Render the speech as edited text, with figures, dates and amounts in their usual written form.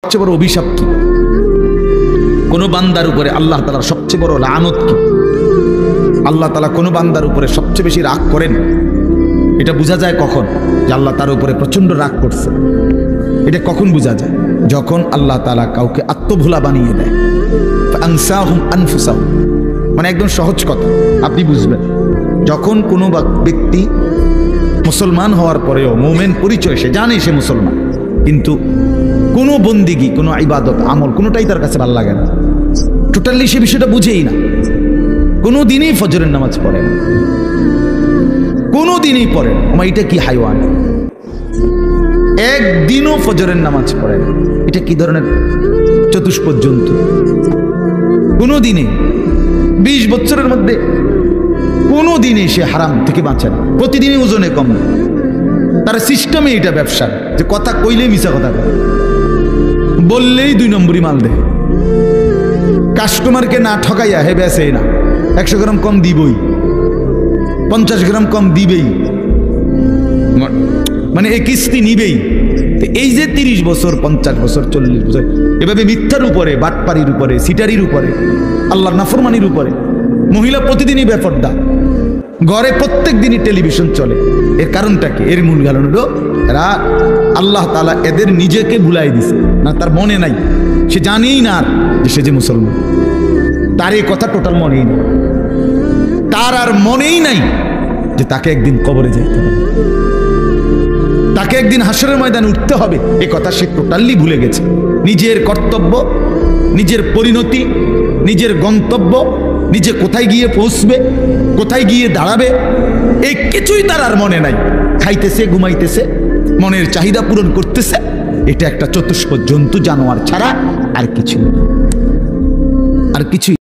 সবচেয়ে বড় অভিশাপ কি? কোন বান্দার উপরে আল্লাহ তাআলার সবচেয়ে বড় লানত কি? আল্লাহ তাআলা কোন বান্দার উপরে সবচেয়ে বেশি রাগ করেন, এটা বোঝা যায় কখন? যে আল্লাহ তার উপরে প্রচন্ড রাগ করছে। এটা কখন বোঝা যায়? যখন আল্লাহ তাআলা কাউকে আত্মভোলা বানিয়ে দেয়। ফাআনসাহুম আনফুসাহুম, মানে একদম সহজ কথা আপনি বুঝবেন। যখন কোনো ব্যক্তি মুসলমান হওয়ার পরেও মুমিন পরিচয়, সে জানে সে মুসলমান, কিন্তু কোনো বন্দিগি, কোনো ইবাদত আমল কোনোটাই তার কাছে ভালো লাগে না, টোটালি সে বিষয়টা বুঝেই না। কোনো দিনই ফজরের নামাজ পড়ে না, কোনো দিনই পড়ে না। এটা কি হাইওয়ান? একদিনও ফজরের নামাজ পড়ে না। এটা কি ধরনের চতুষ্পদ জন্তু? কোনো দিনে 20 বছরের মধ্যে কোনো দিনে সে হারাম থেকে বাঁচে না। প্রতিদিনই ওজনে কম। তার সিস্টেমে এটা ব্যবসা, যে কথা কইলেই মিছা কথা কয়, বললেই 2 নম্বরই মাল দেয়। কাস্টমারকে না ঠকাইয়া হে বেসেই না, 100 গ্রাম কম দিবই, 50 গ্রাম কম দিবেই, মানে এই কিস্তি নিবেই। এই যে 30 বছর, 50 বছর, 40 বছর এভাবে মিথ্যার উপরে, বাটপাড়ির উপরে, সিটারির উপরে, আল্লাহর নাফরমানির উপরে, মহিলা প্রতিদিনই বেপর্দা, ঘরে প্রত্যেক দিনই টেলিভিশন চলে। এর কারণটা কি? এর মূল কারণ হলো এরা, আল্লাহ তাআলা এদের নিজেকে ভুলাই দিছে না, তার মনে নাই, সে জানেই না যে সে যে মুসলমান। তার এই কথা টোটাল মনেই নেই, তার আর মনেই নাই যে তাকে একদিন কবরে যেতে হবে, তাকে একদিন হাসরের ময়দানে উঠতে হবে। এই কথা সে টোটালি ভুলে গেছে। নিজের কর্তব্য, নিজের পরিণতি, নিজের গন্তব্য, নিজে কোথায় গিয়ে পৌঁছবে, কোথায় গিয়ে দাঁড়াবে, এই কিছুই তার আর মনে নাই। খাইতেছে, ঘুমাইতেছে, মনের চাহিদা পূরণ করতেছে। এটা একটা চতুষ্পদ জন্তু, জানোয়ার ছাড়া আর কিছু, আর কিছুই।